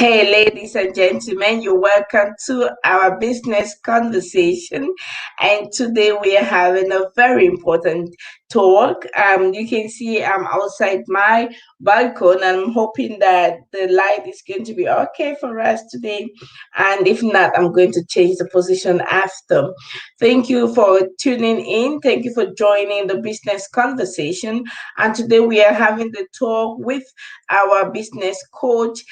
Hey, ladies and gentlemen, you're welcome to our business conversation. And today we are having a very important talk. You can see I'm outside my balcony, and I'm hoping that the light is going to be okay for us today. And if not, I'm going to change the position after. Thank you for tuning in. Thank you for joining the business conversation. And today we are having the talk with our business coach.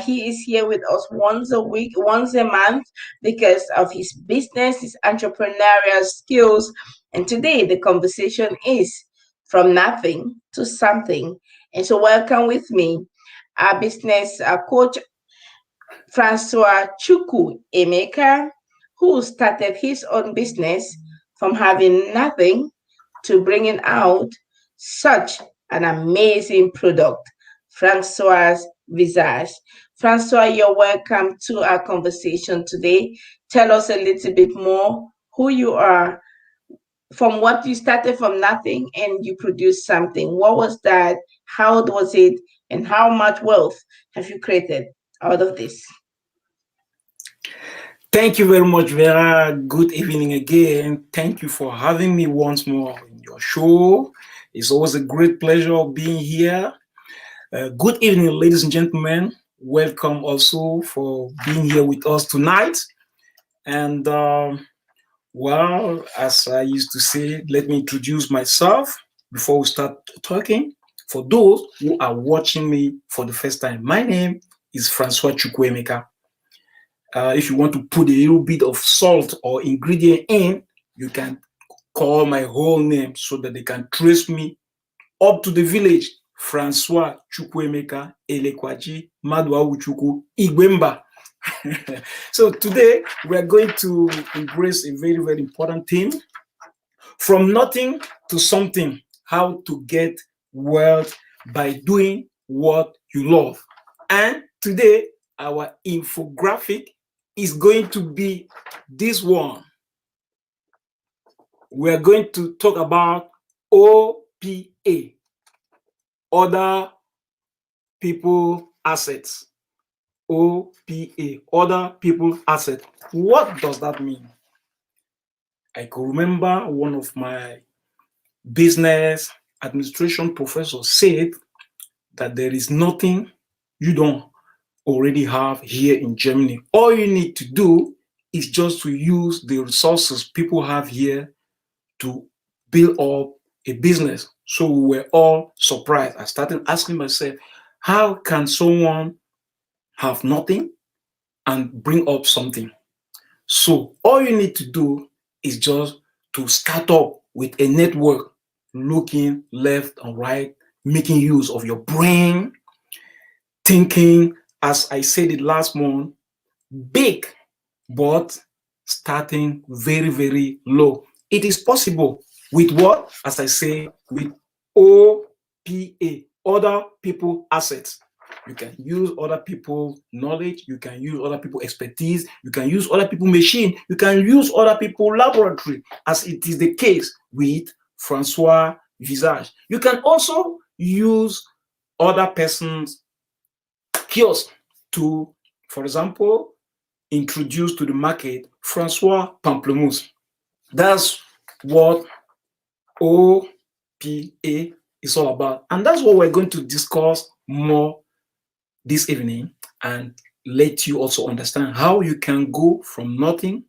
He is here with us once a week, once a month, because of his business, his entrepreneurial skills. And today the conversation is from nothing to something. And so, welcome with me, our business coach, Francois Chukwuemeka, who started his own business from having nothing to bringing out such an amazing product, Francois Visage. Francois, you're welcome to our conversation today. Tell us a little bit more who you are, from what you started from nothing and you produced something. What was that? How was it? And how much wealth have you created out of this? Thank you very much, Vera. Good evening again. Thank you for having me once more in your show. It's always a great pleasure being here. Good evening, ladies and gentlemen. Welcome also for being here with us tonight. And well, as I used to say, let me introduce myself before we start talking. For those who are watching me for the first time, my name is Francois Chukwuemeka. If you want to put a little bit of salt or ingredient in, you can call my whole name so that they can trace me up to the village. Francois Chukwuemeka Elekwaji Madwawuchukwu Igwemba. So today we are going to embrace a very, very important theme. From nothing to something, how to get wealth by doing what you love. And today our infographic is going to be this one. We are going to talk about OPA, other people assets. OPA, other people assets. What does that mean? I could remember one of my business administration professors said that there is nothing you don't already have here in Germany. All you need to do is just to use the resources people have here to build up a business. So we were all surprised. I started asking myself, how can someone have nothing and bring up something? So all you need to do is just to start up with a network, looking left and right, making use of your brain, thinking, as I said it last month, big, but starting very, very low. It is possible with what? As I say, with OPA, other people assets. You can use other people's knowledge, you can use other people's expertise, you can use other people's machine, you can use other people's laboratory, as it is the case with Francois Visage. You can also use other persons' kiosk to, for example, introduce to the market Francois Pamplemousse. That's what OPA is all about. And that's what we're going to discuss more this evening and let you also understand how you can go from nothing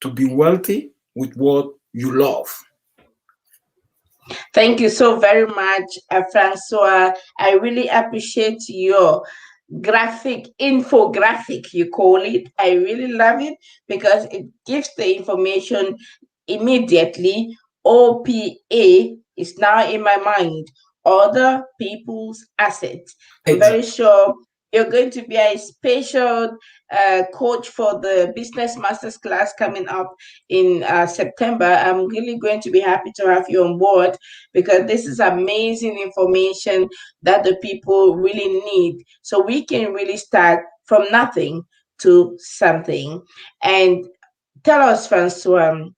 to be wealthy with what you love. Thank you so very much, Francois. I really appreciate your infographic, you call it. I really love it because it gives the information immediately. OPA is now in my mind. Other people's assets. I'm very sure you're going to be a special coach for the Business Masters class coming up in September. I'm really going to be happy to have you on board because this is amazing information that the people really need. So we can really start from nothing to something. And tell us, Francois,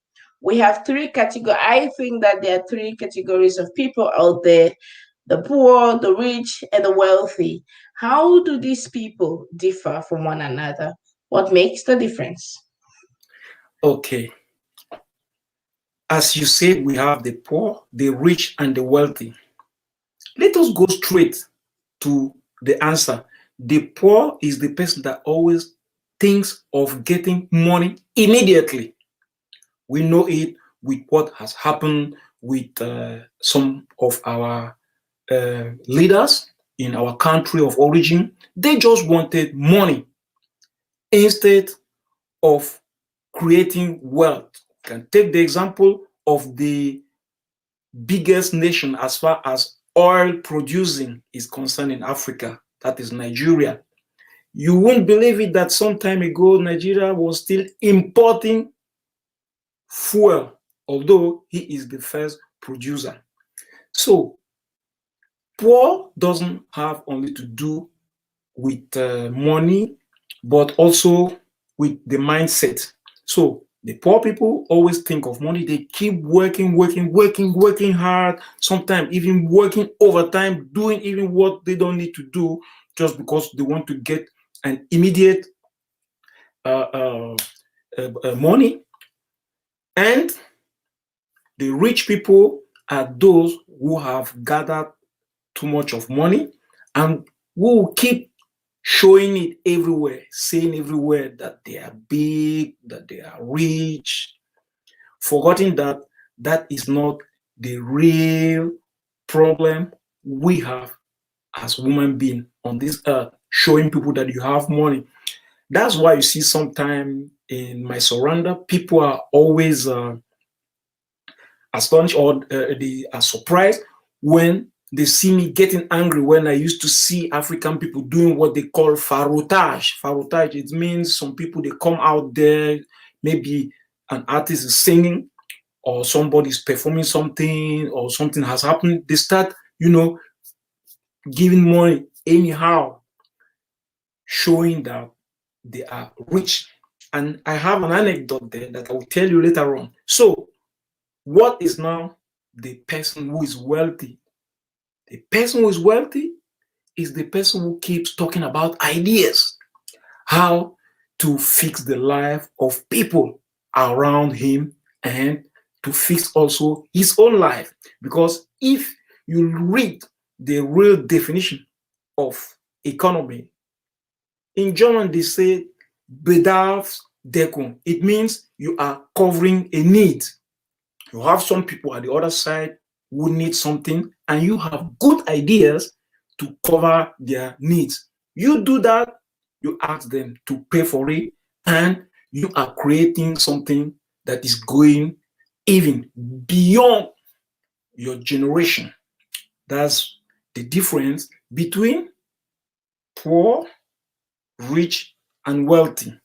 we have three categories. I think that there are three categories of people out there: the poor, the rich, and the wealthy. How do these people differ from one another? What makes the difference? Okay. As you said, we have the poor, the rich, and the wealthy. Let us go straight to the answer. The poor is the person that always thinks of getting money immediately. We know it with what has happened with some of our leaders in our country of origin. They just wanted money instead of creating wealth. You can take the example of the biggest nation as far as oil producing is concerned in Africa, that is Nigeria. You won't believe it that some time ago Nigeria was still importing fuel, although he is the first producer. So poor doesn't have only to do with money, but also with the mindset. So the poor people always think of money. They keep working hard, sometimes even working overtime, doing even what they don't need to do just because they want to get an immediate uh, money. And the rich people are those who have gathered too much of money and who will keep showing it everywhere, saying everywhere that they are big, that they are rich, forgetting that that is not the real problem we have as human beings on this earth, showing people that you have money. That's why you see sometime in my surrender, people are always astonished or they are surprised when they see me getting angry when I used to see African people doing what they call farotage. Farotage, it means some people, they come out there, maybe an artist is singing or somebody's performing something or something has happened. They start, giving money anyhow, showing that they are rich. And I have an anecdote there that I will tell you later on. So, what is now the person who is wealthy? The person who is wealthy is the person who keeps talking about ideas, how to fix the life of people around him and to fix also his own life. Because if you read the real definition of economy, in German they say Bedarfsdeckung. It means you are covering a need. You have some people at the other side who need something, and you have good ideas to cover their needs. You do that, you ask them to pay for it, and you are creating something that is going even beyond your generation. That's the difference between poor, rich, and wealthy.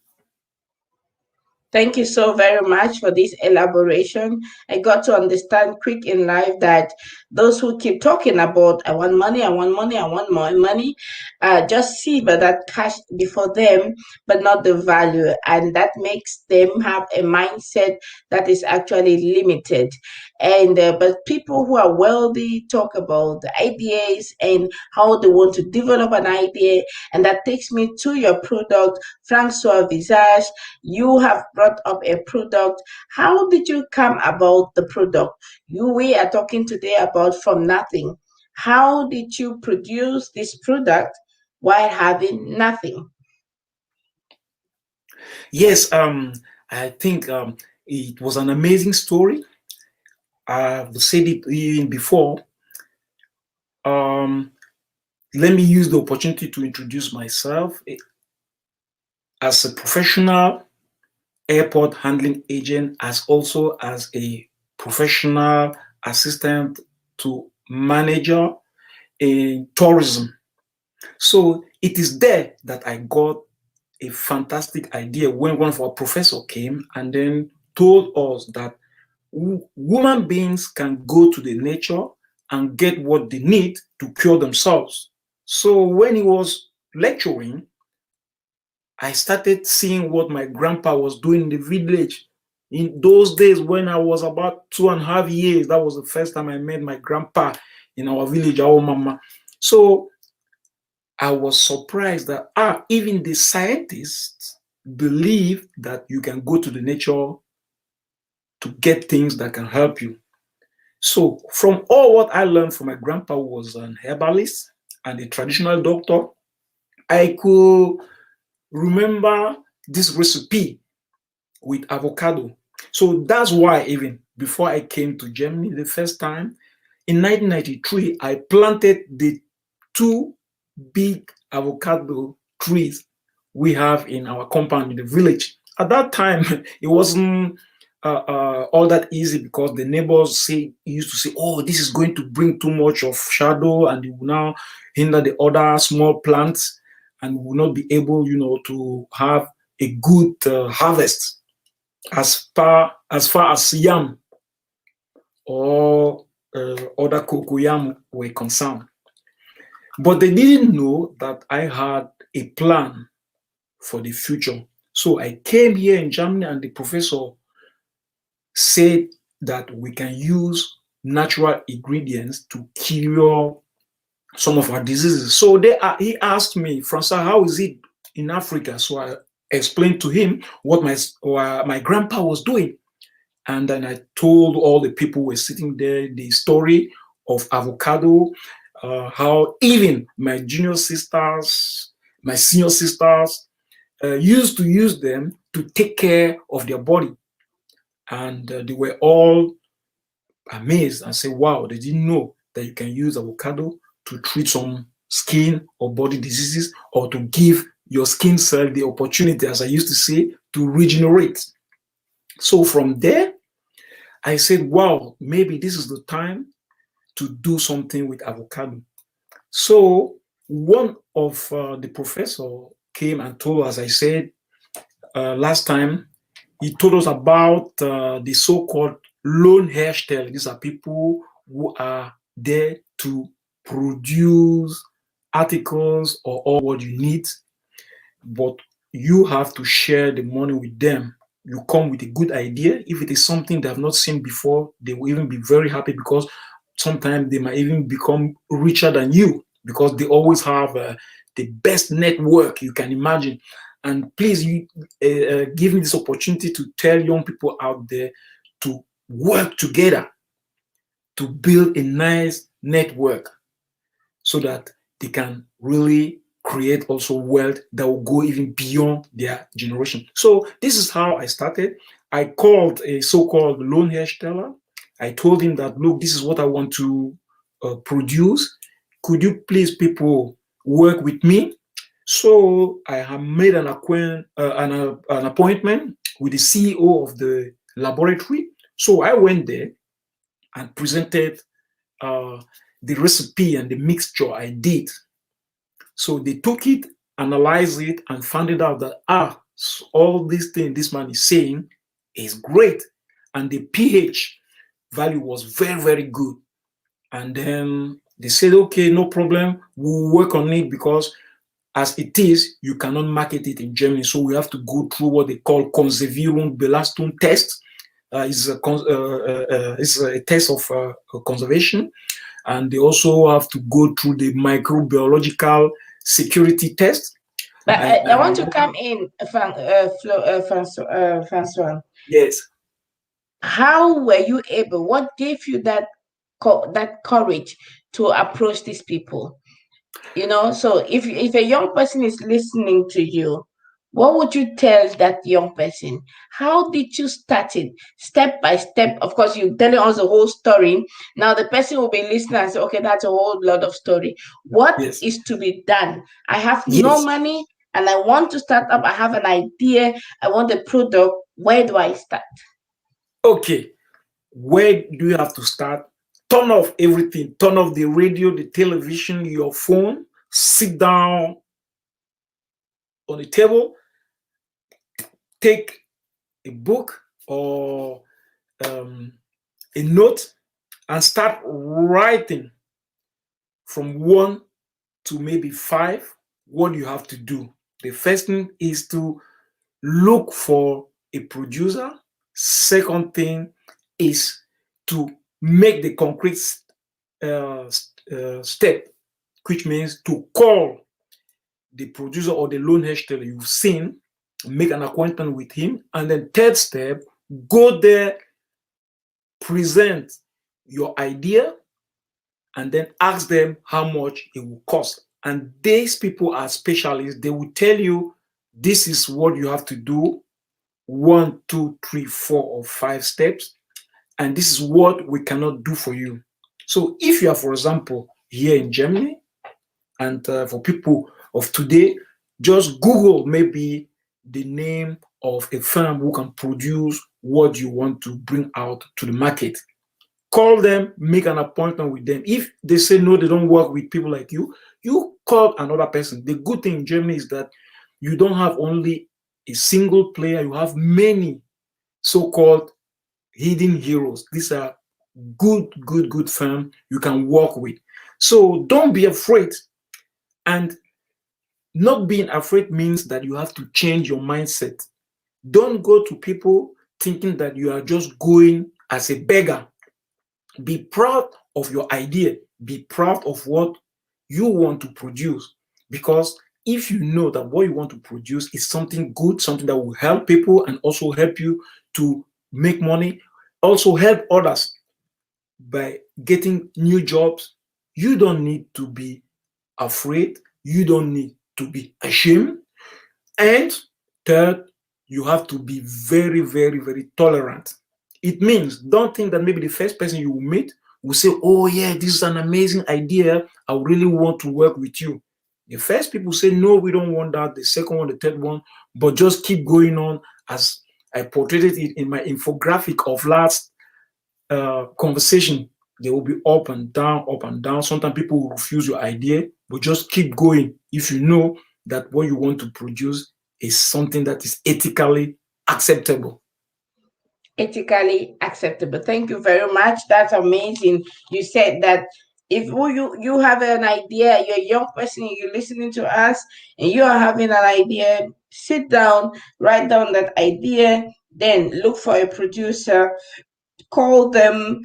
Thank you so very much for this elaboration. I got to understand quick in life that those who keep talking about I want money, I want money, I want more money, just see but that cash before them, but not the value, and that makes them have a mindset that is actually limited. And but people who are wealthy talk about the ideas and how they want to develop an idea, and that takes me to your product, Francois Visage. You have brought up a product. How did you come about the product? We are talking today about from nothing. How did you produce this product while having nothing? Yes, I think it was an amazing story. I've said it even before. Um, Let me use the opportunity to introduce myself as a professional airport handling agent, as also as a professional assistant to manager in tourism. So it is there that I got a fantastic idea when one of our professors came and then told us that human beings can go to the nature and get what they need to cure themselves. So when he was lecturing, I started seeing what my grandpa was doing in the village. In those days, when I was about 2.5 years, that was the first time I met my grandpa in our village, our mama. So I was surprised that even the scientists believe that you can go to the nature to get things that can help you. So from all what I learned from my grandpa, who was an herbalist and a traditional doctor, I could remember this recipe with avocado. So that's why even before I came to Germany the first time in 1993, I planted the two big avocado trees we have in our compound in the village. At that time, it wasn't all that easy because the neighbors used to say, "Oh, this is going to bring too much of shadow, and it will now hinder the other small plants, and will not be able, to have a good harvest as far as yam or other cocoyam were concerned." But they didn't know that I had a plan for the future. So I came here in Germany, and the professor said that we can use natural ingredients to cure some of our diseases. So he asked me, Francois, how is it in Africa? So I explained to him what my grandpa was doing. And then I told all the people who were sitting there the story of avocado, how even my junior sisters, my senior sisters, used to use them to take care of their body. And they were all amazed and say, wow, they didn't know that you can use avocado to treat some skin or body diseases, or to give your skin cell the opportunity, as I used to say, to regenerate. So from there, I said, wow, maybe this is the time to do something with avocado. So one of the professor came and told us, I said last time, he told us about the so-called lone hairstyle. These are people who are there to produce articles or all what you need, but you have to share the money with them. You come with a good idea. If it is something they have not seen before, they will even be very happy, because sometimes they might even become richer than you, because they always have the best network you can imagine. And please, you give me this opportunity to tell young people out there to work together to build a nice network, so that they can really create also wealth that will go even beyond their generation. So this is how I started. I called a so-called loan hairstyler. I told him that, look, this is what I want to produce. Could you please, people, work with me? So I have made an appointment with the CEO of the laboratory. So I went there and presented uh, the recipe and the mixture I did. So they took it, analyzed it, and found it out that all these things this man is saying is great, and the pH value was very, very good. And then they said, okay, no problem, we'll work on it, because as it is, you cannot market it in Germany. So we have to go through what they call Konservierung Belastung test. It's a test of conservation, and they also have to go through the microbiological security test. But I want to And come in, Francois. yes, How were you able? What gave you that courage to approach these people? So if a young person is listening to you, what would you tell that young person? How did you start it, step by step? Of course, you're telling us the whole story. Now the person will be listening and say, okay, that's a whole lot of story. What yes, is to be done? I have no yes. money and I want to start up. I have an idea. I want a product. Where do I start? Okay, where do you have to start? Turn off everything. Turn off the radio, the television, your phone. Sit down on the table. Take a book or a note and start writing from 1 to maybe 5 what you have to do. The first thing is to look for a producer. Second thing is to make the concrete step, which means to call. the producer or the loan hairstyler you've seen, make an appointment with him. And then third step, go there, present your idea, and then ask them how much it will cost. And these people are specialists. They will tell you this is what you have to do, 1, 2, 3, 4, or 5 steps, and this is what we cannot do for you. So if you are, for example, here in Germany, and for people of today, just Google maybe the name of a firm who can produce what you want to bring out to the market. Call them, make an appointment with them. If they say no, they don't work with people like you call another person. The good thing in Germany is that you don't have only a single player, you have many so-called hidden heroes. These are good firms you can work with. So don't be afraid. And not being afraid means that you have to change your mindset. Don't go to people thinking that you are just going as a beggar. Be proud of your idea. Be proud of what you want to produce. Because if you know that what you want to produce is something good, something that will help people and also help you to make money, also help others by getting new jobs, you don't need to be afraid. You don't need to be ashamed. And third, you have to be very tolerant. It means don't think that maybe the first person you will meet will say, oh yeah, this is an amazing idea, I really want to work with you. The first people say, no, we don't want that. The second one, the third one, but just keep going on, as I portrayed it in my infographic of last conversation. They will be up and down, up and down. Sometimes people will refuse your idea, but just keep going if you know that what you want to produce is something that is ethically acceptable. Ethically acceptable. Thank you very much. That's amazing. You said that if you have an idea, you're a young person, you're listening to us, and you are having an idea, sit down, write down that idea, then look for a producer, call them,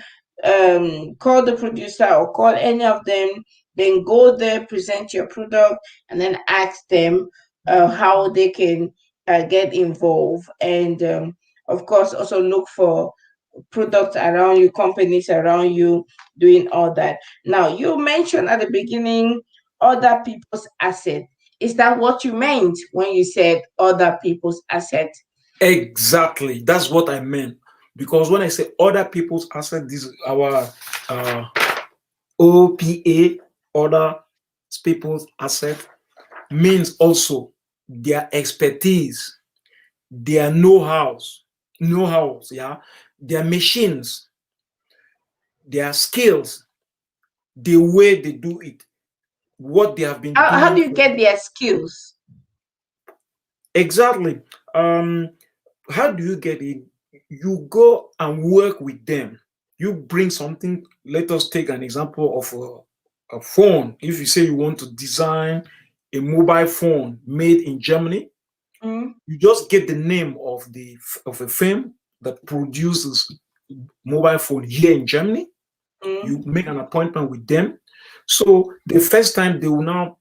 call the producer or call any of them, then go there, present your product, and then ask them how they can get involved. And of course, also look for products around you, companies around you doing all that. Now, you mentioned at the beginning other people's asset. Is that what you meant when you said other people's asset? Exactly. That's what I meant. Because when I say other people's asset, this is our uh, OPA, other people's asset, means also their expertise, their know-hows, yeah, their machines, their skills, the way they do it, what they have been How doing do you for. get their skills? Exactly. How do you get it? You go and work with them. You bring something. Let us take an example of a phone. If you say you want to design a mobile phone made in Germany, Mm, you just get the name of a firm that produces mobile phone here in Germany. You mm, make an appointment with them. So the first time they will now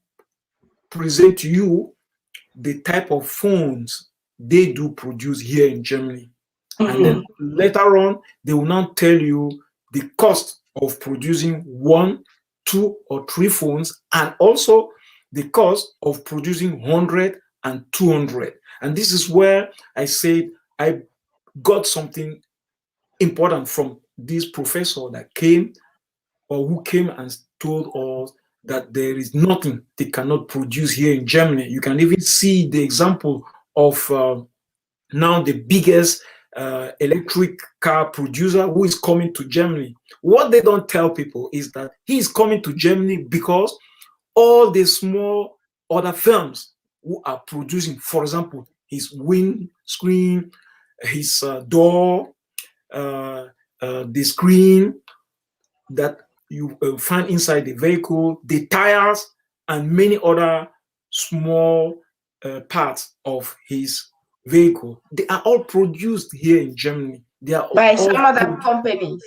present to you the type of phones they do produce here in Germany. And then mhm. later on, they will now tell you the cost of producing 1, 2, or 3 phones, and also the cost of producing 100 and 200. And this is where I said I got something important from this professor that came, or who came and told us that there is nothing they cannot produce here in Germany. You can even see the example of now the biggest electric car producer who is coming to Germany. What they don't tell people is that he is coming to Germany because all the small other firms who are producing, for example, his windscreen, his door, uh, the screen that you find inside the vehicle, the tires, and many other small parts of his vehicle. They are all produced here in Germany. They are By all some other companies.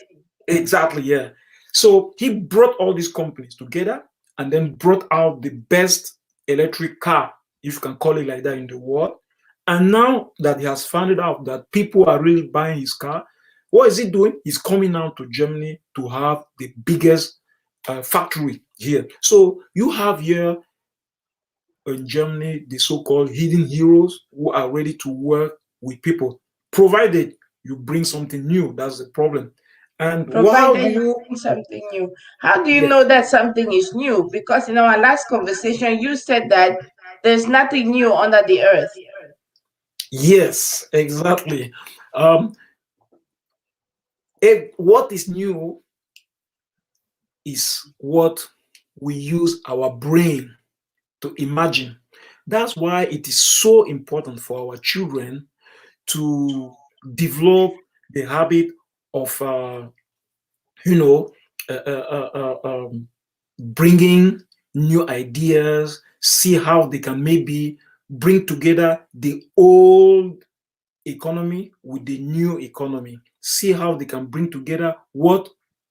exactly, yeah. So he brought all these companies together and then brought out the best electric car, if you can call it like that, in the world. And now that he has found it out that people are really buying his car, what is he doing? He's coming out to Germany to have the biggest factory here. So you have here in Germany the so-called hidden heroes who are ready to work with people, provided you bring something new. That's the problem. And how do Provided you you? bring something new. How do you Yes, know that something is new? Because in our last conversation, you said that there's nothing new under the earth. yes, exactly. Um, what is new is what we use our brain to imagine. That's why it is so important for our children to develop the habit of, you know, bringing new ideas, see how they can maybe bring together the old economy with the new economy, see how they can bring together what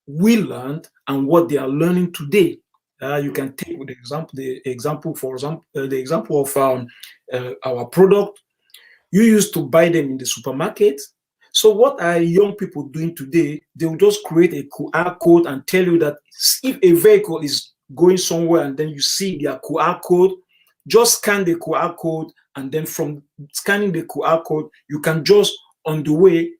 we learned and what they are learning today. You can take the example of our product. You used to buy them in the supermarket. So what are young people doing today? They will just create a QR code and tell you that if a vehicle is going somewhere and then you see their QR code, just scan the QR code, and then from scanning the QR code, you can just on the way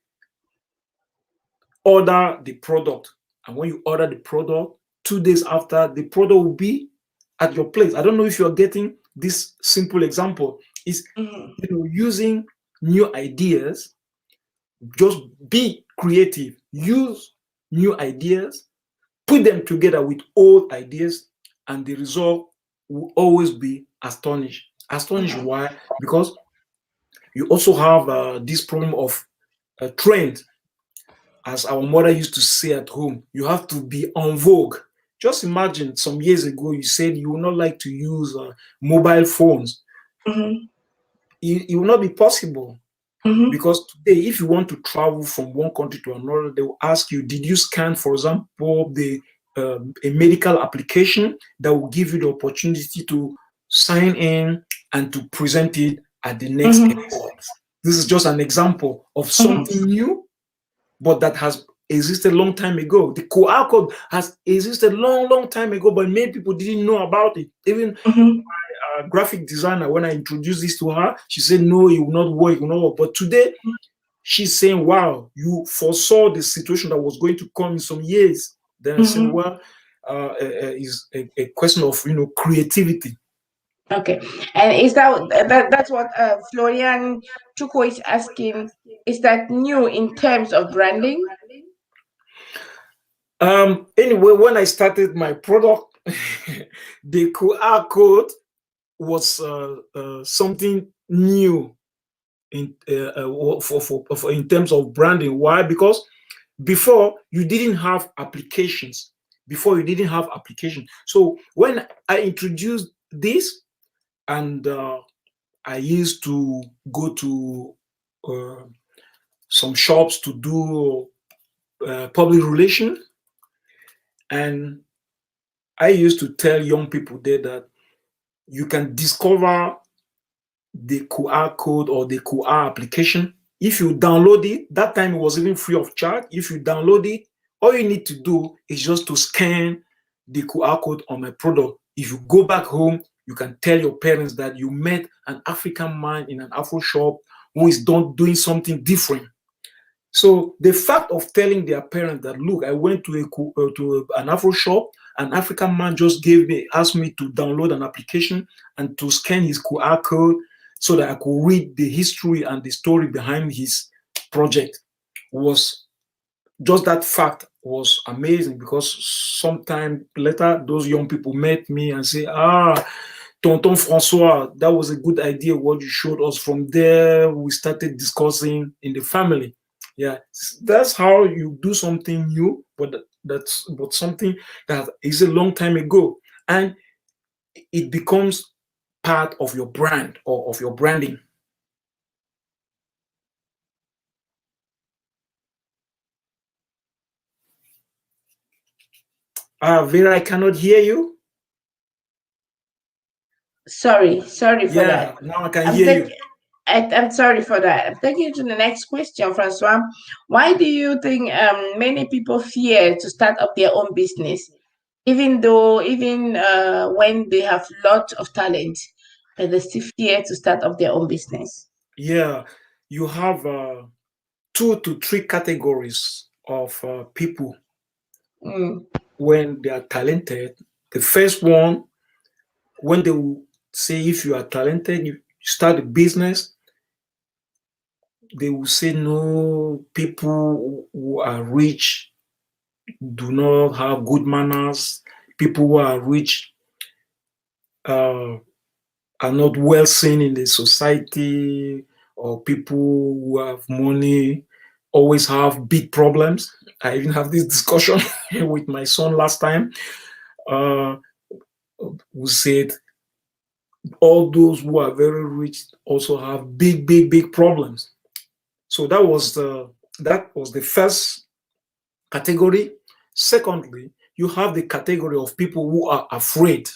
order the product. And when you order the product, 2 days after, the product will be at your place. I don't know if you're getting this simple example. Is Mhm. using new ideas. Just be creative, use new ideas, put them together with old ideas, and the result will always be astonished. Why? Because you also have this problem of trend. As our mother used to say at home, you have to be on vogue. Just imagine some years ago you said you would not like to use mobile phones. Mhm. It will not be possible. Mhm. Because today, if you want to travel from one country to another, they will ask you, did you scan, for example, a medical application that will give you the opportunity to sign in and to present it at the next Mhm. airport? This is just an example of Mhm. something new, but that has existed a long time ago. The QR code has existed long, long time ago, but many people didn't know about it. Even Mhm. graphic designer, when I introduced this to her, she said, no, it will not work, it will not work. But today, she's saying, wow, you foresaw the situation that was going to come in some years. Then I said, Mhm. well, is a question of creativity. Okay, and is that's what Florian Chuko is asking? Is that new in terms of branding? Anyway, when I started my product, the QR code was something new for in terms of branding. Why? Because before you didn't have applications. So when I introduced this, and I used to go to uh, some shops to do public relation, and I used to tell young people there that you can discover the QR code or the QR application. If you download it, that time it was even free of charge. If you download it, all you need to do is just to scan the QR code on my product. If you go back home, you can tell your parents that you met an African man in an Afro shop who is doing something different. So the fact of telling their parents that, look, I went to an Afro shop, an African man just asked me to download an application and to scan his QR code so that I could read the history and the story behind his project, was just that fact was amazing. Because sometime later, those young people met me and say, Tonton Francois, that was a good idea what you showed us. From there, we started discussing in the family. Yeah, that's how you do something new, but that's but something that is a long time ago, and it becomes part of your brand or of your branding. Vera, I cannot hear you. Sorry for that. Yeah, now I can I'm hear taking. you. I'm sorry for that. I'm taking you to the next question, Francois. Why do you think many people fear to start up their own business, even when they have lots of talent, but they still fear to start up their own business? Yeah, you have two to three categories of people Mm. when they are talented. The first one, when they will say if you are talented, you start a business, they will say no, people who are rich do not have good manners. People who are rich uh, are not well seen in the society, or people who have money always have big problems. I even have this discussion with my son last time, uh, who said all those who are very rich also have big problems. So that was the first category. Secondly, you have the category of people who are afraid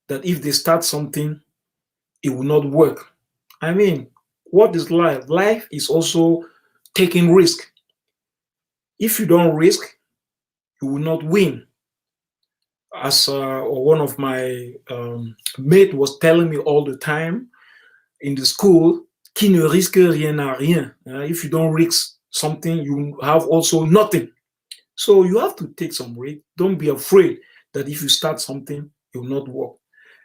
that if they start something, it will not work. I mean, what is life? Life is also taking risk. If you don't risk, you will not win. As one of my mate was telling me all the time in the school, qui ne risque rien n'a rien. If you don't risk something, you have also nothing. So you have to take some risk. Don't be afraid that if you start something, it will not work.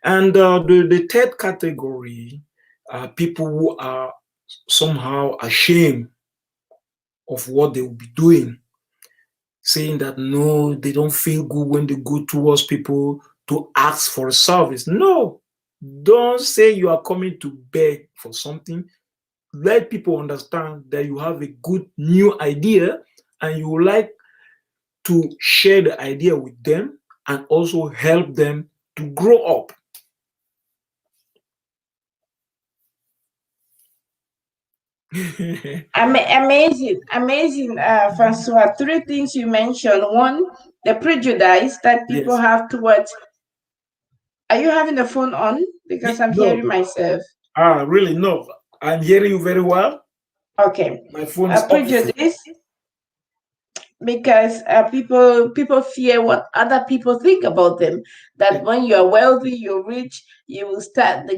And the third category are people who are somehow ashamed of what they will be doing, saying that no, they don't feel good when they go towards people to ask for a service. No, don't say you are coming to beg for something. Let people understand that you have a good new idea and you would like to share the idea with them and also help them to grow up. Amazing, Francois. Three things you mentioned. One, the prejudice that people Yes. have towards. Are you having the phone on? Because I'm No. hearing myself. Really? No. I'm hearing you very well. Okay. My phone is off. Prejudice because people fear what other people think about them. That when you are wealthy, you're rich, you will start. They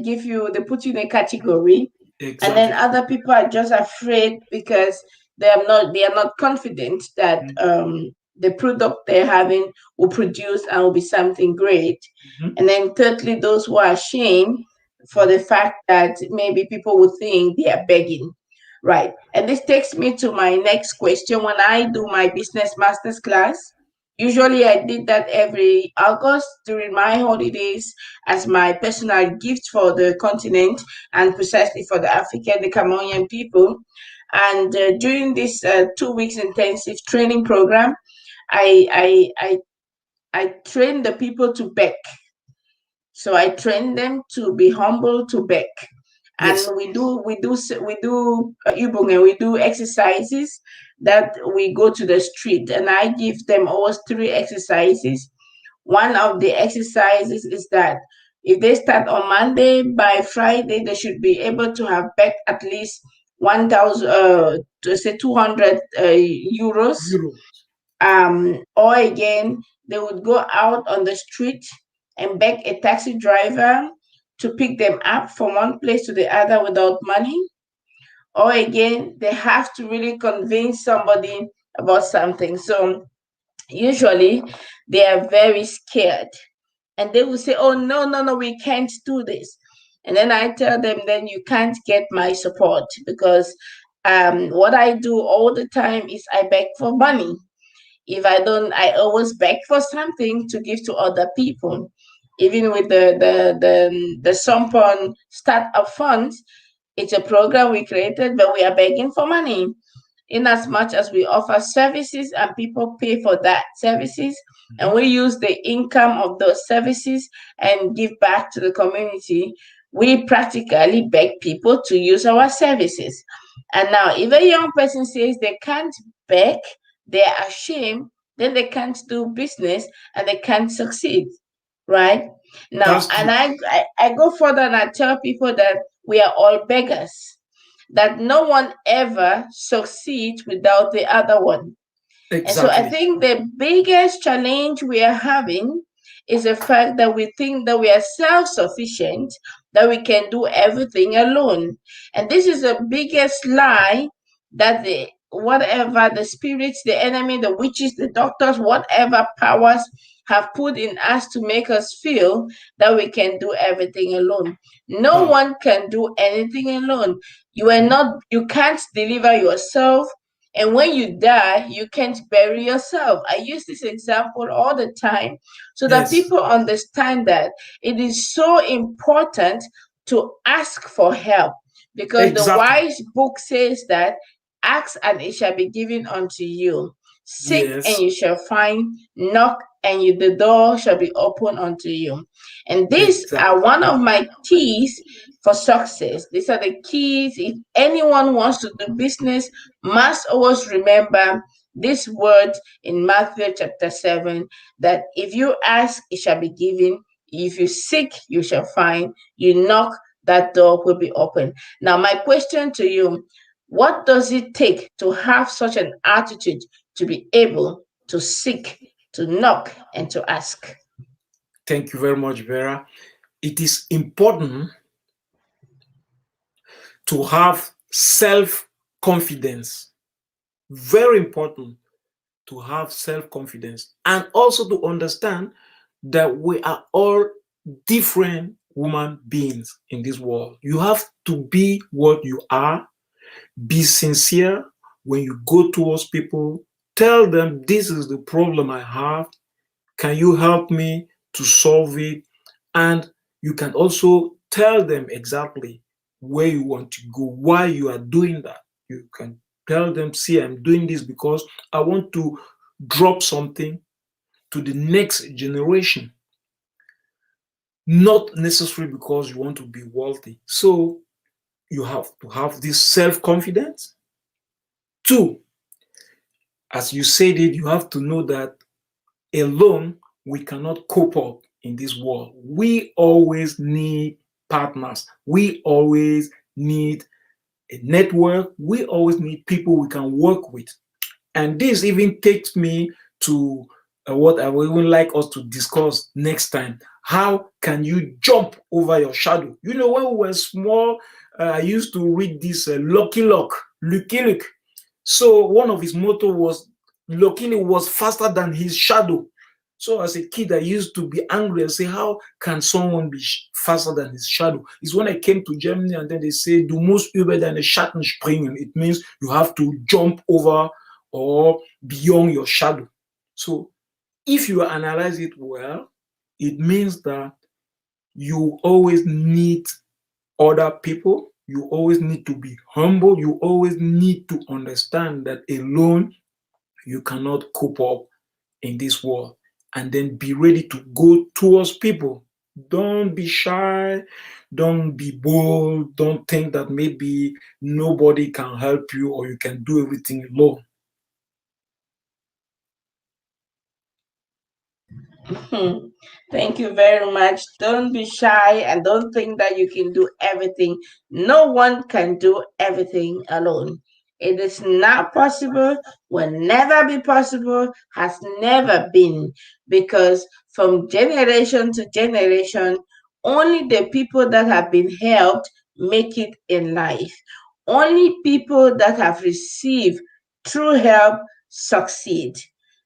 put you in a category, and then Exactly. other people are just afraid because they are not confident that the product they're having will produce and will be something great. Mhm. And then thirdly, those who are ashamed for the fact that maybe people will think they are begging. Right. And this takes me to my next question. When I do my business master's class, usually I did that every August during my holidays as my personal gift for the continent and precisely for the African, the Cameroonian people. And during this 2 weeks intensive training program, I, I, I, I train the people to beg. So I train them to be humble, to beg, Yes. and we do exercises that we go to the street, and I give them always three exercises. One of the exercises is that if they start on Monday, by Friday they should be able to have back at least 1,000 to say 200 euros, Euro. or again, they would go out on the street and beg a taxi driver to pick them up from one place to the other without money. Or again, they have to really convince somebody about something. So usually they are very scared and they will say, oh, no, no, no, we can't do this. And then I tell them, then you can't get my support because what I do all the time is I beg for money. If I don't, I always beg for something to give to other people. Even with the Sompon startup funds, it's a program we created, but we are begging for money. In as much as we offer services and people pay for that services, and Mhm. we use the income of those services and give back to the community, we practically beg people to use our services. And now, if a young person says they can't beg, they're ashamed, then they can't do business and they can't succeed. right? Now, That's and true. I go further and I tell people that we are all beggars, that no one ever succeeds without the other one. And so I Exactly. think the biggest challenge we are having is the fact that we think that we are self sufficient, that we can do everything alone. And this is the biggest lie that the whatever the spirits, the enemy, the witches, the doctors, whatever powers have put in us to make us feel that we can do everything alone. No Huh. one can do anything alone. You can't deliver yourself, and when you die, you can't bury yourself. I use this example all the time so that Yes. people understand that it is so important to ask for help, because the Exactly. wise book says that ask and it shall be given unto you. Seek and Yes. you shall find. Knock and the door shall be open unto you. And these are Exactly. one of my keys for success. These are the keys. If anyone wants to do business, must always remember this word in Matthew chapter 7, that if you ask, it shall be given. If you seek, you shall find. You knock, that door will be open. Now, my question to you: what does it take to have such an attitude to be able to seek, to knock, and to ask? Thank you very much, Vera. It is important to have self confidence. Very important to have self confidence and also to understand that we are all different human beings in this world. You have to be what you are, be sincere when you go towards people, tell them this is the problem I have. Can you help me to solve it? And you can also tell them exactly where you want to go, why you are doing that. You can tell them, see, I'm doing this because I want to drop something to the next generation, not necessarily because you want to be wealthy. So you have to have this self confidence. Two, as you said it, you have to know that alone we cannot cope up in this world. We always need partners. We always need a network. We always need people we can work with. And this even takes me to what I would even like us to discuss next time. How can you jump over your shadow? You know, when we were small, I used to read this Lucky Luke. So one of his motto was Lucky was faster than his shadow. So as a kid, I used to be angry and say, how can someone be faster than his shadow? It's when I came to Germany and then they say, du musst über deine Schatten springen. It means you have to jump over or beyond your shadow. So if you analyze it well, it means that you always need other people. You always need to be humble. You always need to understand that alone you cannot cope up in this world, and then be ready to go towards people. Don't be shy, don't be bold, don't think that maybe nobody can help you or you can do everything alone. Hmm. Thank you very much. Don't be shy and don't think that you can do everything. No one can do everything alone. It is not possible, will never be possible, has never been, because from generation to generation, only the people that have been helped make it in life. Only people that have received true help succeed.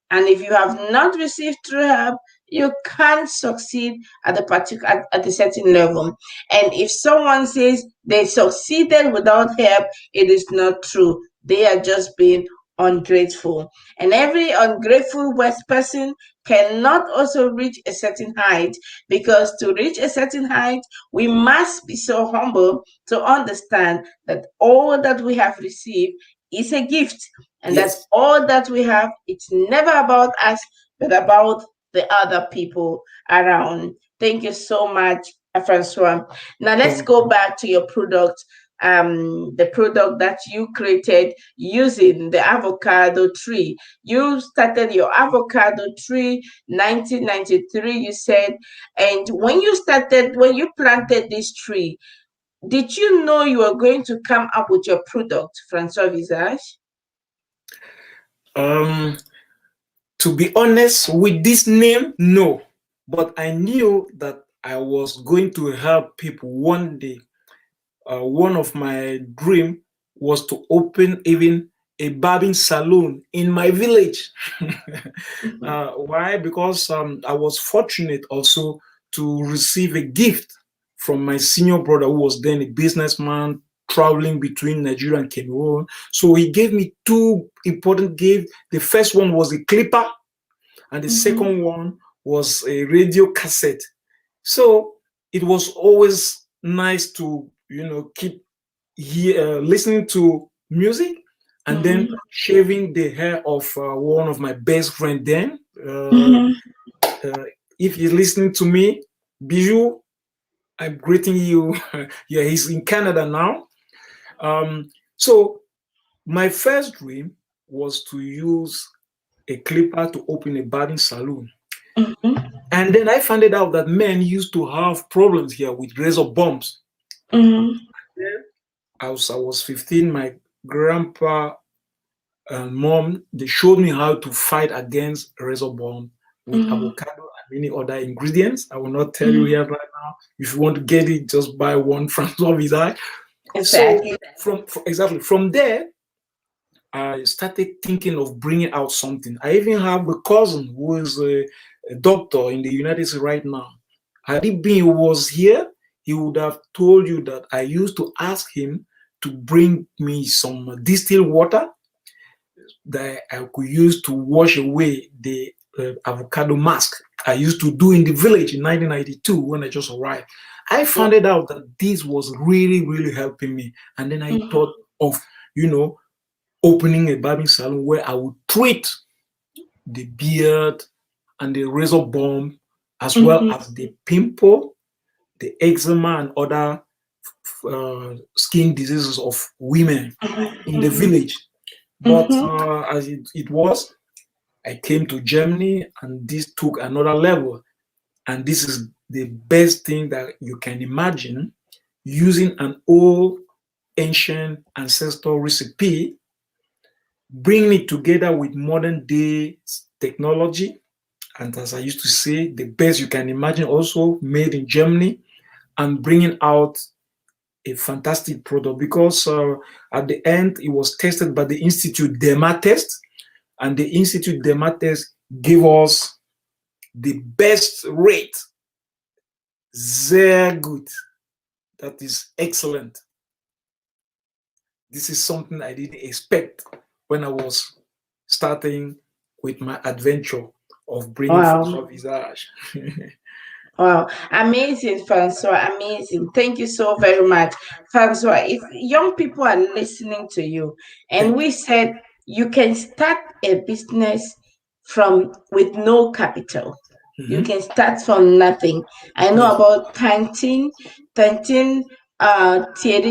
And if you have not received true help, you can't succeed at a particular at a certain level. And if someone says they succeeded without help, it is not true. They are just being ungrateful. And every ungrateful West person cannot also reach a certain height, because to reach a certain height, we must be so humble to understand that all that we have received is a gift, and that Yes. all that we have, it's never about us, but about the other people around. Thank you so much, Francois. Now let's Thank go you. back to your product. the product that you created using the avocado tree. You started your avocado tree 1993, you said. And when you planted this tree, did you know you were going to come up with your product, Francois Visage? Um, to be honest, with this name, no. But I knew that I was going to help people one day. One of my dream was to open even a barbing salon in my village. Why? Because I was fortunate also to receive a gift from my senior brother, who was then a businessman traveling between Nigeria and Cameroon. So he gave me two important gifts. The first one was a clipper, and the Mhm. second one was a radio cassette. So it was always nice to keep listening to music, and then Mhm. shaving the hair of one of my best friend then. Mhm. Uh, if he's listening to me, Bijou, I'm greeting you. Yeah, he's in Canada now. So my first dream was to use a clipper to open a barbing salon. Mhm. And then I found it out that men used to have problems here with razor bumps. Mhm. I was 15. My grandpa and mom, they showed me how to fight against razor bump with Mhm. avocado and many other ingredients. I will not tell you Mhm. here right now. If you want to get it, just buy one from Visa. So Exactly. exactly from there, I started thinking of bringing out something. I even have a cousin who is a doctor in the United States right now. Had he been was here, he would have told you that I used to ask him to bring me some distilled water that I could use to wash away the avocado mask I used to do in the village in 1992 when I just arrived. I found it out that this was really, really helping me. And then I Mhm. thought of, you know, opening a barbing salon where I would treat the beard and the razor bump, as well Mhm. as the pimple, the eczema, and other skin diseases of women in the Mhm. village. But Mhm. as it was, I came to Germany and this took another level. And this is the best thing that you can imagine, using an old, ancient, ancestral recipe, bringing it together with modern day technology. And as I used to say, the best you can imagine, also made in Germany, and bringing out a fantastic product because at the end it was tested by the Institute Derma Test, and the Institute Derma Test gave us the best rate. Very good. That is excellent. This is something I didn't expect when I was starting with my adventure of bringing Wow. Francois Visage. Wow, amazing, Francois. Amazing. Thank you so very much, Francois. If young people are listening to you, and Thank we you. said you can start a business from with no capital, you Mhm. can start from nothing. I know Yes. about Tantin Thierry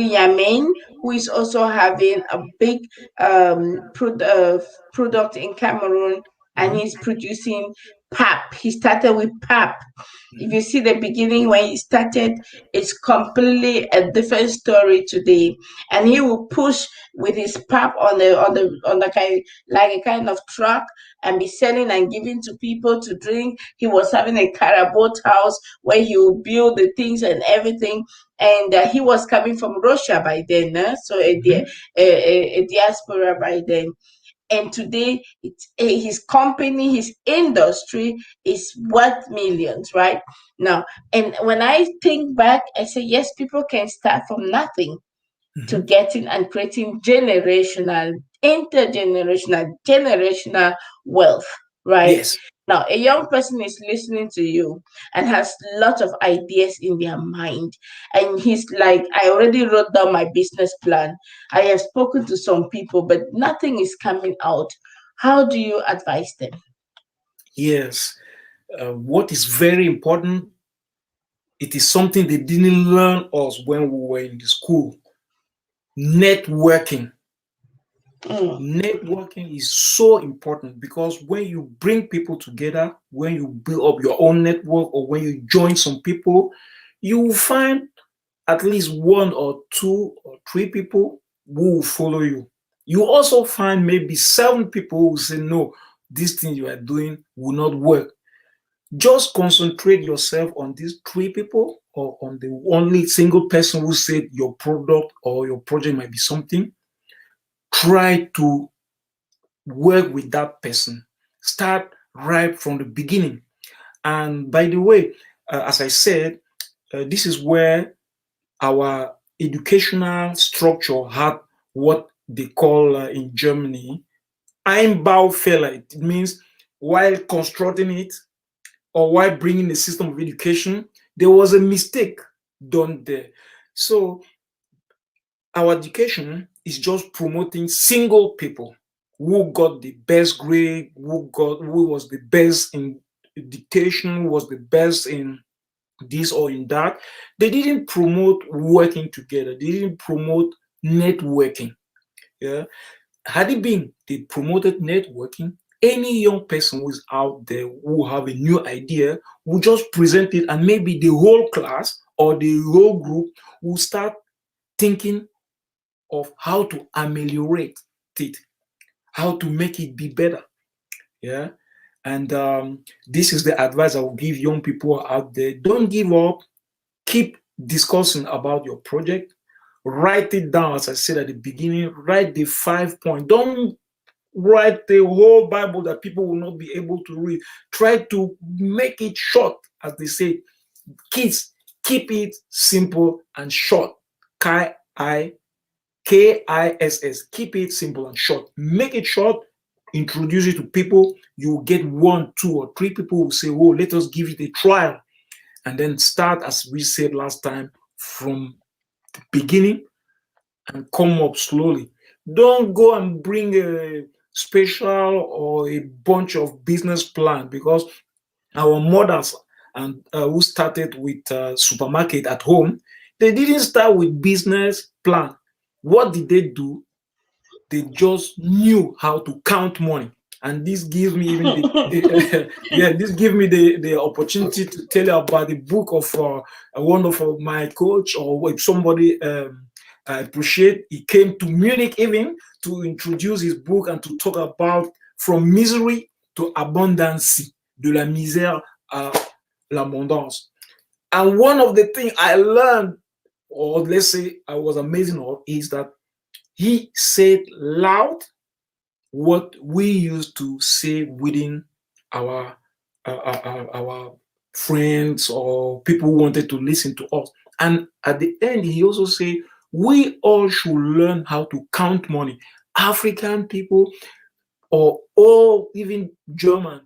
Yamin, who is also having a big product in Cameroon, and Mhm. he's producing pap. He started with pap. If Mhm. you see the beginning when he started, it's completely a different story today. And he will push with his pap on the kind, like a kind of truck, and be selling and giving to people to drink. He was having a carabot house where he would build the things and everything. And he was coming from Russia by then, so Mhm. a diaspora by then. And today his company, his industry is worth millions right now. And when I think back, I say yes, people can start from nothing to Mhm. getting and creating generational, intergenerational, generational wealth, right? Yes. Now, a young person is listening to you and has lots of ideas in their mind. And he's like, I already wrote down my business plan. I have spoken to some people, but nothing is coming out. How do you advise them? Yes. What is very important, it is something they didn't learn us when we were in the school. networking. Mm. Networking is so important because when you bring people together, when you build up your own network, or when you join some people, you will find at least one or two or three people who will follow you. You also find maybe seven people who will say, no, this thing you are doing will not work. Just concentrate yourself on these three people, or on the only single person who said your product or your project might be something. Try to work with that person. Start right from the beginning. And by the way, as I said, this is where our educational structure had what they call in Germany Einbaufehler. It means while constructing it, or while bringing the system of education, there was a mistake done there. So our education is just promoting single people who got the best grade, who was the best in dictation, who was the best in this or in that. They didn't promote working together. They didn't promote networking. Yeah. Had it been they promoted networking, any young person who is out there who have a new idea will just present it, and maybe the whole class or the whole group will start thinking of how to ameliorate it, how to make it be better. Yeah. And this is the advice I will give young people out there. Don't give up. Keep discussing about your project. Write it down, as I said at the beginning. Write the 5 point. Don't write the whole Bible that people will not be able to read. Try to make it short, as they say. Kids, keep it simple and short. KISS. Keep it simple and short. Make it short. Introduce it to people. You will get one, two, or three people who say, "Oh, let us give it a trial," and then start, as we said last time, from the beginning and come up slowly. Don't go and bring a special or a bunch of business plan, because our mothers and who started with supermarket at home, they didn't start with business plan. What did they do? They just knew how to count money. And this gives me even the yeah, this gives me the opportunity to tell you about the book of one of my coach, or if somebody I appreciate. He came to Munich even to introduce his book and to talk about from misery to abundance, de la misère à l'abondance. And one of the things I learned, or let's say I was amazing of, is that he said loud what we used to say within our our friends or people who wanted to listen to us. And at the end, he also said we all should learn how to count money. African people, or all even German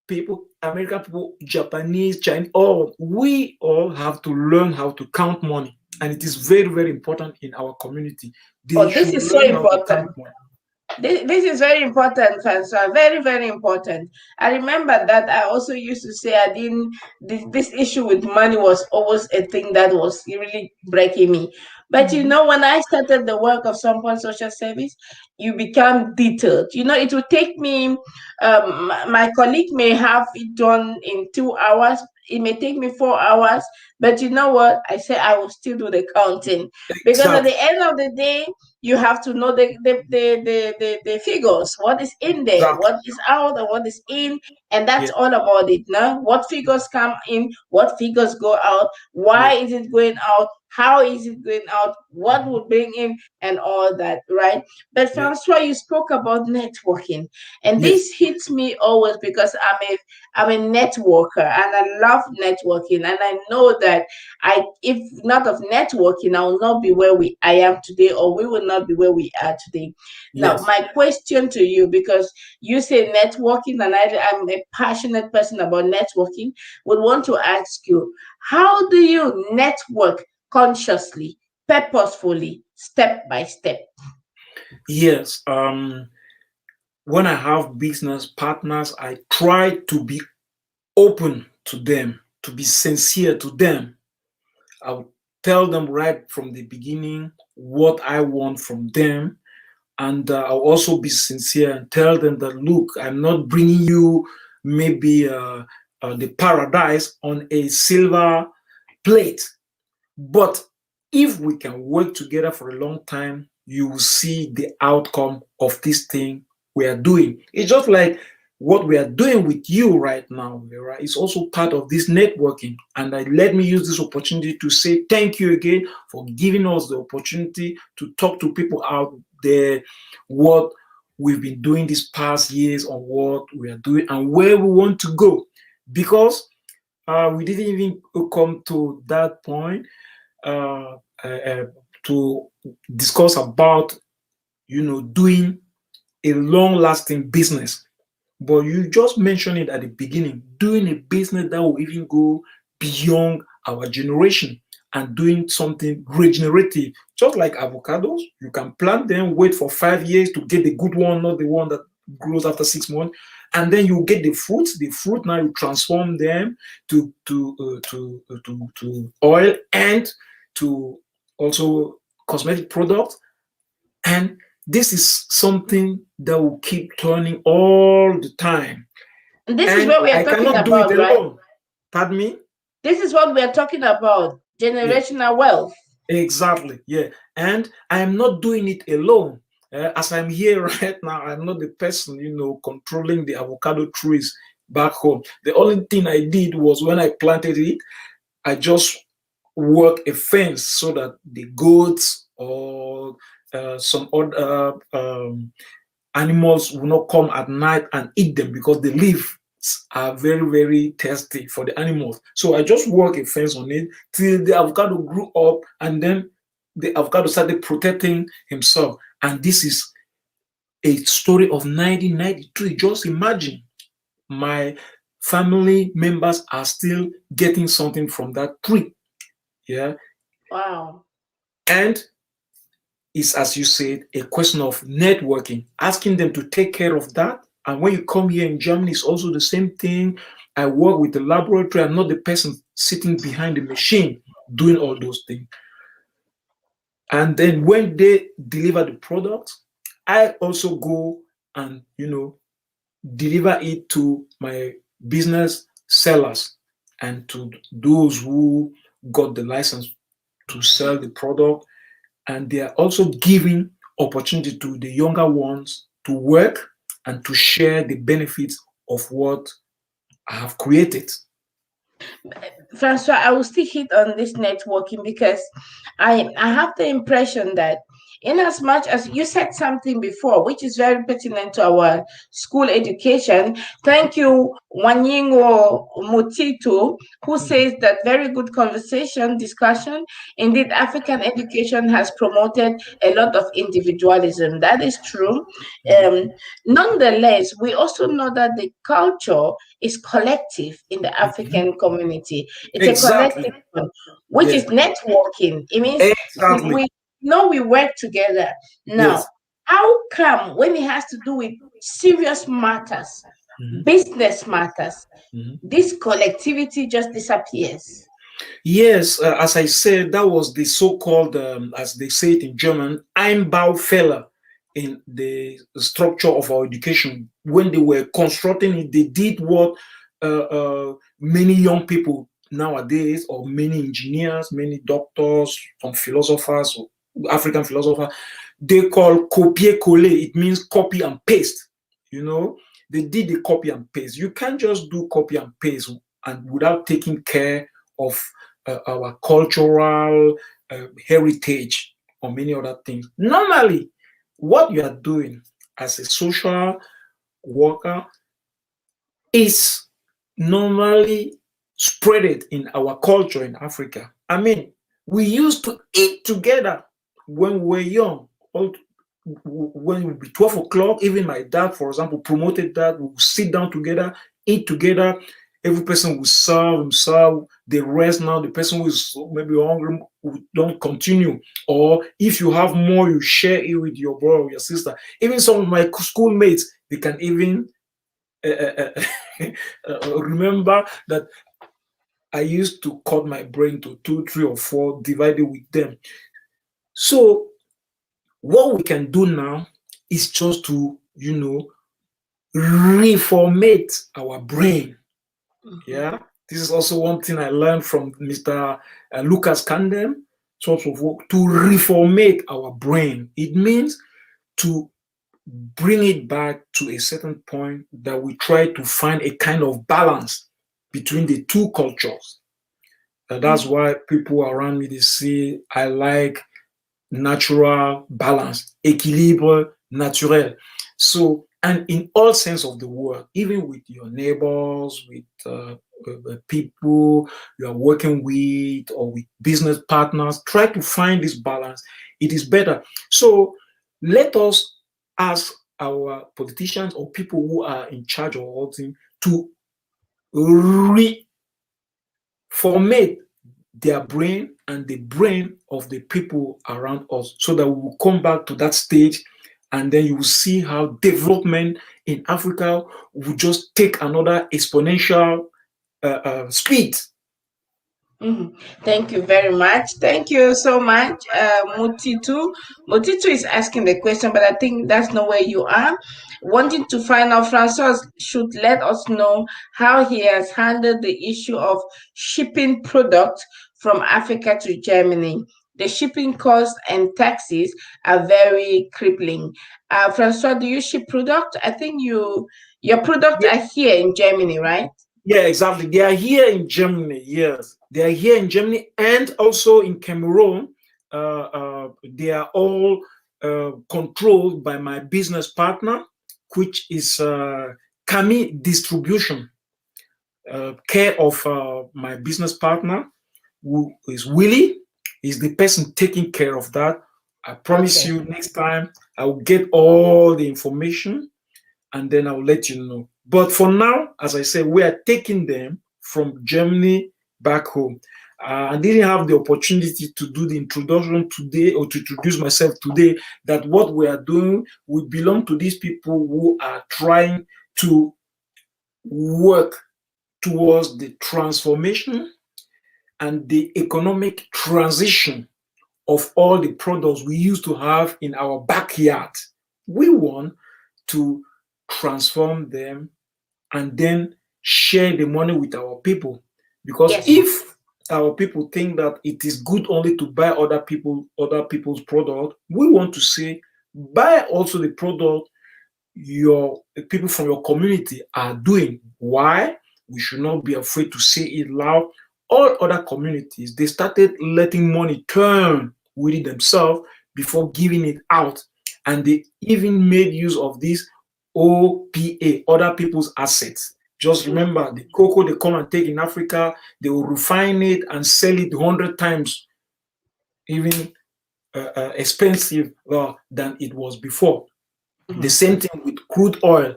people, American people, Japanese, Chinese, all we all have to learn how to count money. And it is very, very important in our community. They Oh, this should is so learn how to important. count money. This is very important, Francois. Very, very important. I remember that I also used to say I didn't. This issue with money was always a thing that was really breaking me. But you Mhm. know, when I started the work of Sompon Social Service, you become detailed. You know, it will take me. My colleague may have it done in 2 hours. It may take me 4 hours. But you know what? I say I will still do the counting, because at Exactly. the end of the day, you have to know the figures, what is in there, Exactly. what is out, and what is in, and that's Yeah. all about it. Now, what figures come in, what figures go out, Yeah. why is it going out, how is it going out, what would bring in, and all that, right? But Yeah. Francois, you spoke about networking, and Yes. this hits me always because I'm a networker, and I love networking, and I know that if not of networking, I will not be where I am today, or we will not be where we are today. Now, Yes. my question to you, because you say networking, and I'm a passionate person about networking, would want to ask you, how do you network consciously, purposefully, step by step? Yes. When I have business partners, I try to be open to them, to be sincere to them. I would tell them right from the beginning what I want from them. And I'll also be sincere and tell them that, look, I'm not bringing you maybe the paradise on a silver plate. But if we can work together for a long time, you will see the outcome of this thing we are doing. It's just like what we are doing with you right now, Vera, is also part of this networking. And let me use this opportunity to say thank you again for giving us the opportunity to talk to people out there what we've been doing these past years, on what we are doing and where we want to go. Because we didn't even come to that point uh, uh, uh, to discuss about doing a long-lasting business. But you just mentioned it at the beginning, doing a business that will even go beyond our generation and doing something regenerative. Just like avocados, you can plant them, wait for 5 years to get the good one, not the one that grows after 6 months, and then you get the fruit. The fruit now you transform them to oil and to also cosmetic products, and this is something that will keep turning all the time. This is And what we are I talking cannot do it about, right? alone. Pardon me? This is what we are talking about, Yeah, generational wealth. exactly. Yeah. And I am not doing it alone. As I'm here right now, I'm not the person, controlling the avocado trees back home. The only thing I did was when I planted it, I just work a fence so that the goats or some other animals will not come at night and eat them, because the leaves are very, very tasty for the animals. So I just work a fence on it till the avocado grew up, and then the avocado started protecting himself. And this is a story of 1993. Just imagine, my family members are still getting something from that tree. Yeah. Wow. And it's, as you said, a question of networking, asking them to take care of that. And when you come here in Germany, it's also the same thing. I work with the laboratory. I'm not the person sitting behind the machine doing all those things. And then when they deliver the product, I also go and deliver it to my business sellers and to those who got the license to sell the product. And they are also giving opportunity to the younger ones to work and to share the benefits of what I have created. Francois, I will still hit on this networking because I have the impression that in as much as you said something before, which is very pertinent to our school education. Thank you, Wanyingo Mutito, who says that very good conversation, discussion. Indeed, African education has promoted a lot of individualism. That is true. Um, Nonetheless, we also know that the culture is collective in the Mhm. African community. It's a Exactly. collective one, which Yes. is networking. It means Exactly. we know we work together. Now, Yes. how come when it has to do with serious matters, Mhm. business matters, Mhm. this collectivity just disappears? Yes, as I said, that was the so-called, as they say it in German, Einbaufehler in the structure of our education. When they were constructing it, they did what many young people nowadays, or many engineers, many doctors, some philosophers, African philosophers, they call copier-coller. It means copy and paste. You know, they did the copy and paste. You can't just do copy and paste and without taking care of our cultural heritage or many other things. Normally, what you are doing as a social worker is normally spread it in our culture in Africa. I mean, we used to eat together when we were young. When it would be 12 o'clock, even my dad, for example, promoted that. We would sit down together, eat together. Every person will serve himself. The rest now, the person who is maybe hungry don't continue. Or if you have more, you share it with your brother or your sister. Even some of my schoolmates, they can even uh, uh, remember that I used to cut my brain to two, three, or four, divided with them. So what we can do now is just to, reformate our brain. Mhm. Yeah, this is also one thing I learned from Mr. Lucas Kandem. Sort of work to reformate our brain. It means to bring it back to a certain point that we try to find a kind of balance between the two cultures. That's Mhm. why people around me they say I like natural balance, équilibre naturel. So, and in all sense of the word, even with your neighbors, with people you are working with, or with business partners, try to find this balance. It is better. So, let us ask our politicians or people who are in charge of all things to reformate their brain and the brain of the people around us so that we will come back to that stage, and then you will see how development in Africa will just take another exponential speed. Mhm. Thank you very much. Thank you so much, Mutitu. Mutitu is asking the question, but I think that's not where you are. Wanting to find out, Francois should let us know how he has handled the issue of shipping products from Africa to Germany. The shipping costs and taxes are very crippling. Francois, do you ship product? I think your products Yeah, are here in Germany, right? yeah, exactly. They are here in Germany. Yes, they are here in Germany and also in Cameroon. They are all controlled by my business partner, which is Kami Distribution. Care of my business partner, who is Willie, is the person taking care of that. I promise Okay. you, next time I will get all the information and then I'll let you know. But for now, as I said, we are taking them from Germany back home. I didn't have the opportunity to do the introduction today or to introduce myself today. That what we are doing, we belong to these people who are trying to work towards the transformation and the economic transition of all the products we used to have in our backyard. We want to transform them and then share the money with our people. Because Yes. if our people think that it is good only to buy other people's product, we want to say buy also the product your people from your community are doing. Why? We should not be afraid to say it loud. All other communities, they started letting money turn within themselves before giving it out. And they even made use of this OPA, other people's assets. Just remember the cocoa they come and take in Africa, they will refine it and sell it 100 times even expensive than it was before. The Mhm. same thing with crude oil,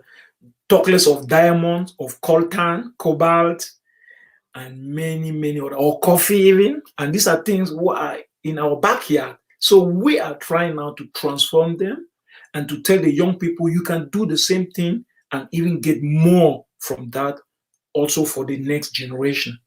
talk less of diamonds, of coltan, cobalt, and many, many other, or coffee even. And these are things who are in our backyard. So we are trying now to transform them and to tell the young people you can do the same thing and even get more from that also for the next generation.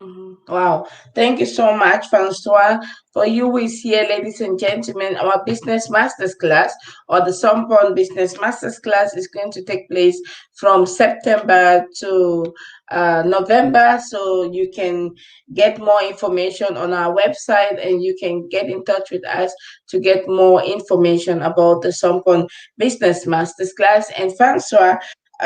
Mhm. Wow. Thank you so much, Francois. For you who is here, ladies and gentlemen, our business masters class or the Sompon business masters class is going to take place from September to November. So you can get more information on our website and you can get in touch with us to get more information about the Sompon business masters class. And Francois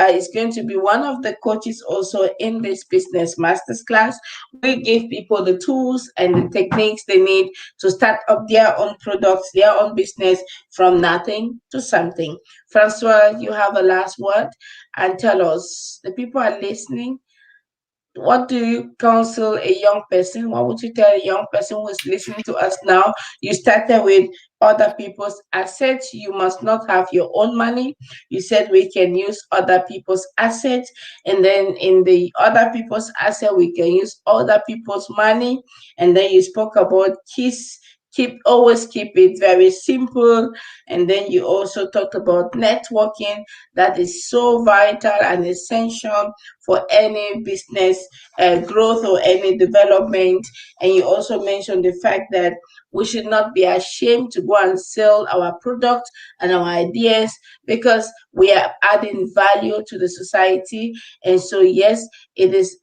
is going to be one of the coaches also in this business masters class. We give people the tools and the techniques they need to start up their own products, their own business from nothing to something. Francois, you have a last word and tell us the people are listening. What do you counsel a young person? What would you tell a young person who is listening to us now? You started with other people's assets. You must not have your own money. You said we can use other people's assets. And then in the other people's asset, we can use other people's money. And then you spoke about always keep it very simple. And then you also talked about networking, that is so vital and essential for any business growth or any development. And you also mentioned the fact that we should not be ashamed to go and sell our product and our ideas, because we are adding value to the society. And so yes, it is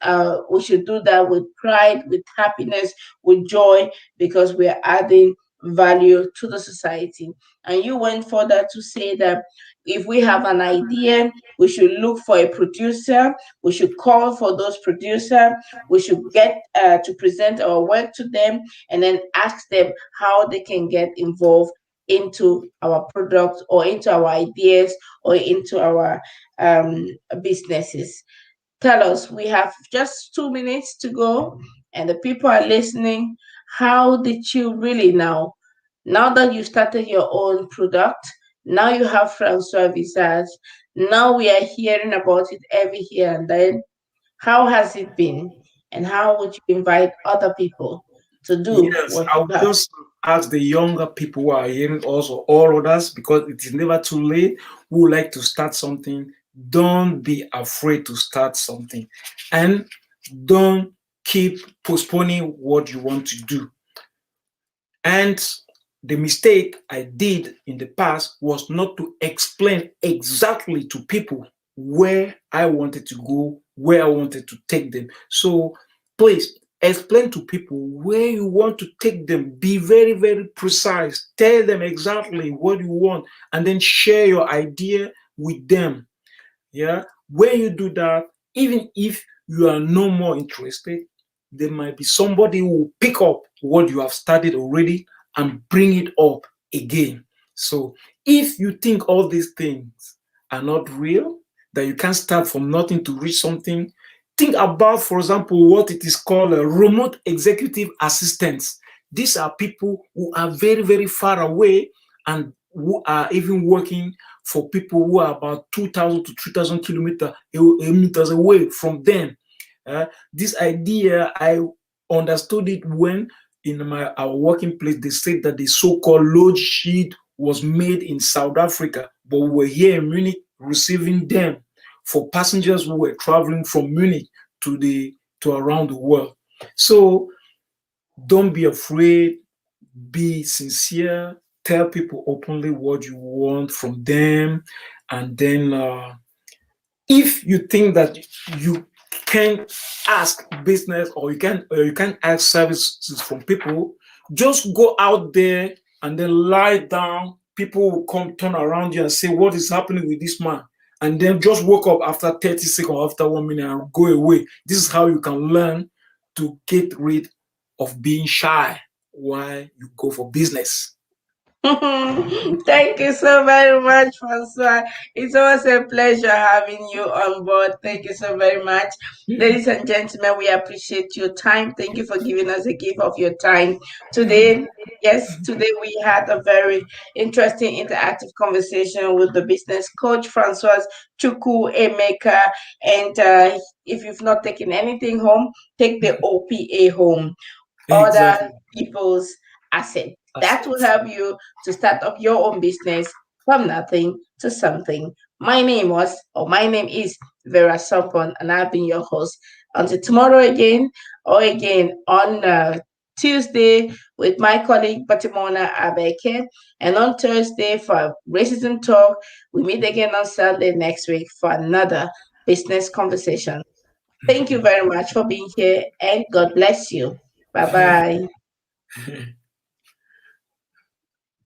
we should do that with pride, with happiness, with joy, because we are adding value to the society. And you went further to say that if we have an idea, we should look for a producer, we should call for those producers, we should get to present our work to them, and then ask them how they can get involved into our product or into our ideas or into our um, businesses. Tell us, we have just 2 minutes to go, and the people are listening. How did you really now that you started your own product, now you have Francois Visage, now we are hearing about it every here and then. How has it been? And how would you invite other people to do Yes, what I you would have? just ask the younger people who are hearing, also all others, because it is never too late, who would like to start something. Don't be afraid to start something, and don't keep postponing what you want to do. And the mistake I did in the past was not to explain exactly to people where I wanted to go, where I wanted to take them. So please explain to people where you want to take them. Be very, very precise. Tell them exactly what you want, and then share your idea with them. Yeah. When you do that, even if you are no more interested, there might be somebody who will pick up what you have started already and bring it up again. So if you think all these things are not real, that you can't start from nothing to reach something, think about, for example, what it is called a remote executive assistants. These are people who are very, very far away and who are even working for people who are about 2,000 to 3,000 meters away from them. This idea, I understood it when in our working place, they said that the so-called load sheet was made in South Africa, but we were here in Munich receiving them for passengers who were traveling from Munich to around the world. So don't be afraid, be sincere, tell people openly what you want from them, and then if you think that you can ask business or you can ask services from people, just go out there and then lie down. People will come turn around you and say, what is happening with this man? And then just woke up after 30 seconds, after 1 minute, and go away. This is how you can learn to get rid of being shy while you go for business. Thank you so very much, Francois. It's always a pleasure having you on board. Thank you so very much. Ladies and gentlemen, we appreciate your time. Thank you for giving us a gift of your time today. Yes, today we had a very interesting interactive conversation with the business coach, Francois Chukwuemeka. And if you've not taken anything home, take the OPA home, other Exactly. people's asset. That will Assets. help you to start up your own business from nothing to something. My name is Vera Sompon, and I've been your host. Until tomorrow again, or again on Tuesday with my colleague Batimona Abeke, and on Thursday for Racism Talk. We meet again on Sunday next week for another business conversation. Thank you very much for being here, and God bless you. Bye bye.